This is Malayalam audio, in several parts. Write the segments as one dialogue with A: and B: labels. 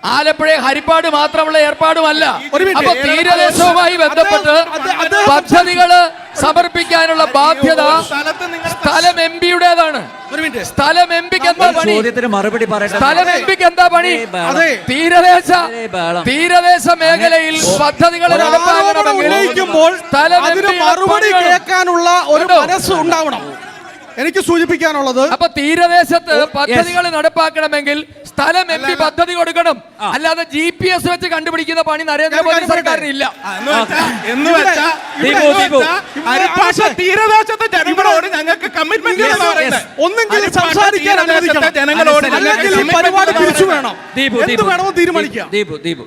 A: ആലപ്പുഴ ഹരിപ്പാട് മാത്രമുള്ള ഏർപ്പാടുമല്ല. അപ്പൊ തീരദേശവുമായി ബന്ധപ്പെട്ട് പദ്ധതികൾ സമർപ്പിക്കാനുള്ള ബാധ്യത സ്ഥലം എം പിയുടേതാണ്. സ്ഥലം എം പിക്ക് എന്താ പണി? സ്ഥലം എം പിക്ക് എന്താ പണി? തീരദേശ മേഖലയിൽ പദ്ധതികൾ നടപ്പാക്കണമെങ്കിൽ സ്ഥലം എം പി
B: മറുപടി കേൾക്കാനുള്ള ഒരു മനസ്സ് ഉണ്ടാവണം. എനിക്ക് സൂചിപ്പിക്കാനുള്ളത്,
A: അപ്പൊ തീരദേശത്ത് പദ്ധതികൾ നടപ്പാക്കണമെങ്കിൽ സ്ഥലം എം പി പദ്ധതി കൊടുക്കണം. അല്ലാതെ GPS വെച്ച് കണ്ടുപിടിക്കുന്ന പണി നരേന്ദ്രമോദി സർക്കാരിനില്ല.
B: ഒന്നെങ്കിൽ സംസാരിക്കാൻ പരിപാടി തിരിച്ചു വേണം, എന്ത് വേണമെന്ന് തീരുമാനിക്കാം.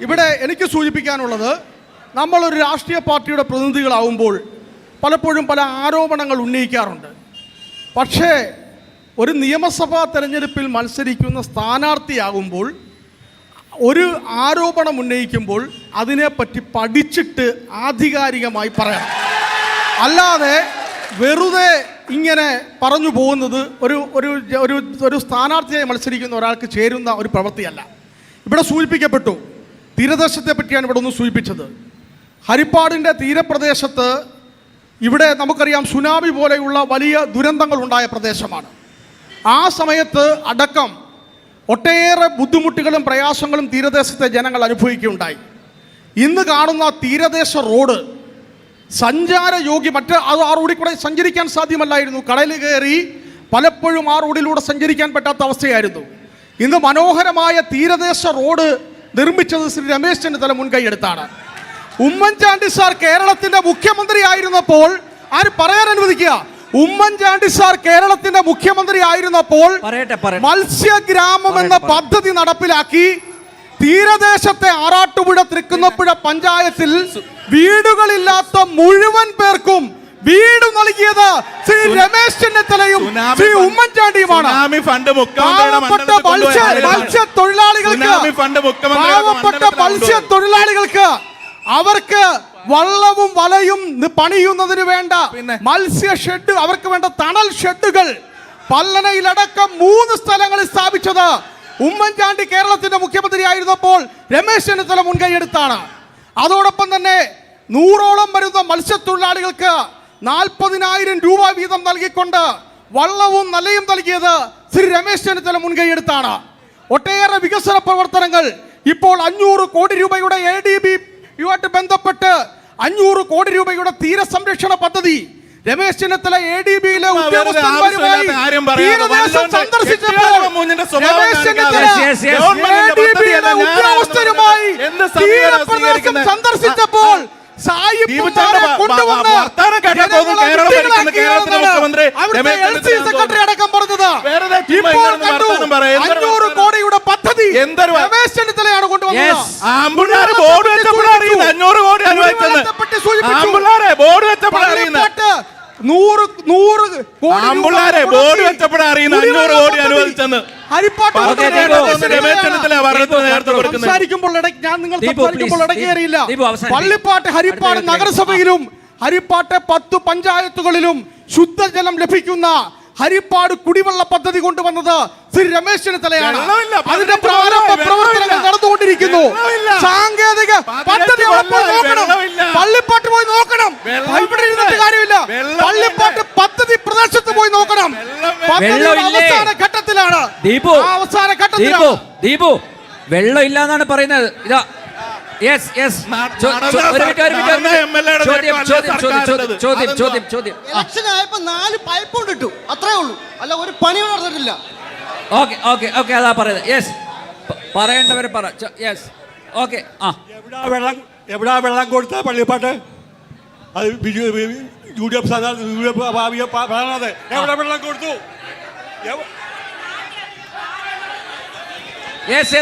B: ഇവിടെ എനിക്ക് സൂചിപ്പിക്കാനുള്ളത്, നമ്മളൊരു രാഷ്ട്രീയ പാർട്ടിയുടെ പ്രതിനിധികളാവുമ്പോൾ പലപ്പോഴും പല ആരോപണങ്ങൾ ഉന്നയിക്കാറുണ്ട്. പക്ഷേ ഒരു നിയമസഭാ തെരഞ്ഞെടുപ്പിൽ മത്സരിക്കുന്ന സ്ഥാനാർത്ഥിയാകുമ്പോൾ ഒരു ആരോപണം ഉന്നയിക്കുമ്പോൾ അതിനെപ്പറ്റി പഠിച്ചിട്ട് ആധികാരികമായി പറയണം. അല്ലാതെ വെറുതെ ഇങ്ങനെ പറഞ്ഞു പോകുന്നത് ഒരു ഒരു ഒരു ഒരു സ്ഥാനാർത്ഥിയായി മത്സരിക്കുന്ന ഒരാൾക്ക് ചേരുന്ന ഒരു പ്രവൃത്തിയല്ല. ഇവിടെ സൂചിപ്പിക്കപ്പെട്ടു, തീരദേശത്തെ പറ്റിയാണ് ഇവിടെ ഒന്ന് സൂചിപ്പിച്ചത്. ഹരിപ്പാടിൻ്റെ തീരപ്രദേശത്ത് ഇവിടെ നമുക്കറിയാം സുനാമി പോലെയുള്ള വലിയ ദുരന്തങ്ങൾ ഉണ്ടായ പ്രദേശമാണ്. ആ സമയത്ത് അടക്കം ഒട്ടേറെ ബുദ്ധിമുട്ടുകളും പ്രയാസങ്ങളും തീരദേശത്തെ ജനങ്ങൾ അനുഭവിക്കുകയുണ്ടായി. ഇന്ന് കാണുന്ന തീരദേശ റോഡ് സഞ്ചാരയോഗ്യ, മറ്റ് ആ റോഡിൽ കൂടെ സഞ്ചരിക്കാൻ സാധ്യമല്ലായിരുന്നു. കടലിൽ കയറി പലപ്പോഴും ആ റോഡിലൂടെ സഞ്ചരിക്കാൻ പറ്റാത്ത അവസ്ഥയായിരുന്നു. ഇന്ന് മനോഹരമായ തീരദേശ റോഡ് നിർമ്മിച്ചത് ശ്രീ രമേശ് ചെന്നിത്തല മുൻകൈയെടുത്താണ്. ഉമ്മൻചാണ്ടി സാർ കേരളത്തിന്റെ മുഖ്യമന്ത്രി ആയിരുന്നപ്പോൾ, ആര് പറയാൻ അനുവദിക്കുക, ഉമ്മൻചാണ്ടി സാർ കേരളത്തിന്റെ മുഖ്യമന്ത്രി ആയിരുന്നപ്പോൾ മത്സ്യഗ്രാമം എന്ന പദ്ധതി നടപ്പിലാക്കി തീരദേശത്തെ ആറാട്ടുപുഴ തൃക്കുന്നപ്പുഴ പഞ്ചായത്തിൽ വീടുകളില്ലാത്ത മുഴുവൻ പേർക്കും വീട് നൽകിയത് ശ്രീ രമേശ് ചെന്നിത്തലയും ശ്രീ ഉമ്മൻചാണ്ടിയുമാണ്. പാവപ്പെട്ട മത്സ്യത്തൊഴിലാളികൾക്ക് അവർക്ക് വള്ളവും വലയും പണിയുന്നതിന് വേണ്ട മത്സ്യ ഷെഡ്, അവർക്ക് വേണ്ട തണൽ ഷെഡുകൾ പല്ലനയിലടക്കം 3 സ്ഥലങ്ങളിൽ സ്ഥാപിച്ചത് ഉമ്മൻചാണ്ടി കേരളത്തിന്റെ മുഖ്യമന്ത്രി ആയിരുന്നപ്പോൾ രമേശ് ചെന്നിത്തല മുൻകൈയെടുത്താണ്. അതോടൊപ്പം തന്നെ 100ഓളം വരുന്ന മത്സ്യത്തൊഴിലാളികൾക്ക് 40,000 രൂപ വീതം നൽകിക്കൊണ്ട് വള്ളവും നലയും നൽകിയത് ശ്രീ രമേശ് ചെന്നിത്തല മുൻകൈയെടുത്താണ്. ഒട്ടേറെ വികസന പ്രവർത്തനങ്ങൾ ഇപ്പോൾ 500 കോടി രൂപയുടെ ADB യുമായിട്ട് ബന്ധപ്പെട്ട് 500 കോടി രൂപയുടെ തീരസംരക്ഷണ പദ്ധതി രമേശ് ചെന്നിത്തല ADBയിലെ ഉദ്യോഗസ്ഥന്മാരുമായി തീരദേശം സന്ദർശിച്ചപ്പോൾ സന്ദർശിച്ചപ്പോൾ സെക്രട്ടറി അടക്കം പറഞ്ഞത് 500 കോടിയുടെ പദ്ധതി രമേശ് ചെന്നിത്തലയാണ് കൊണ്ടുവന്നത്. സംസാരിക്കുമ്പോൾ ഞാൻ നിങ്ങൾ സംസാരിക്കുമ്പോൾ ഇടയ്ക്കേറിയില്ല. പള്ളിപ്പാട്ട് ഹരിപ്പാട് നഗരസഭയിലും ഹരിപ്പാട്ടെ 10 പഞ്ചായത്തുകളിലും ശുദ്ധജലം ലഭിക്കുന്ന ഹരിപ്പാട് കുടിവെള്ള പദ്ധതി കൊണ്ടുവന്നത് ശ്രീ രമേശ് ചെന്നിത്തലയാണ്. അതിന്റെ പ്രാരംഭ പ്രവർത്തനങ്ങൾ നടന്നുകൊണ്ടിരിക്കുന്നു. സാങ്കേതിക പദ്ധതി നോക്കണം, പള്ളിപ്പാട്ട് പോയി നോക്കണം, ഇവിടെ ഇരുന്നിട്ട് കാര്യമില്ല. പള്ളിപ്പാട്ട് പദ്ധതി പ്രദേശത്ത് പോയി നോക്കണം. അവസാന ഘട്ടത്തിലാണ്, അവസാന ഘട്ടത്തിലാണ്.
C: ദീപു വെള്ളം ഇല്ല എന്നാണ് പറയുന്നത്. ഇതാ
D: ഇലക്ഷൻ ആയപ്പോ 4 പൈപ്പ് ഇട്ടു, അത്രേ ഉള്ളൂ, അല്ല ഒരു പണി നടന്നിട്ടില്ല.
C: ഓക്കെ അതാ പറയുന്നത്. യെസ്, പറയേണ്ടവരെ പറ. Yes, okay.
E: എവിടാ വെള്ളം കൊടുത്ത പള്ളിപ്പാട്ട്? അത് UDF എവിടെ വെള്ളം കൊടുത്തു?
C: യെസ്.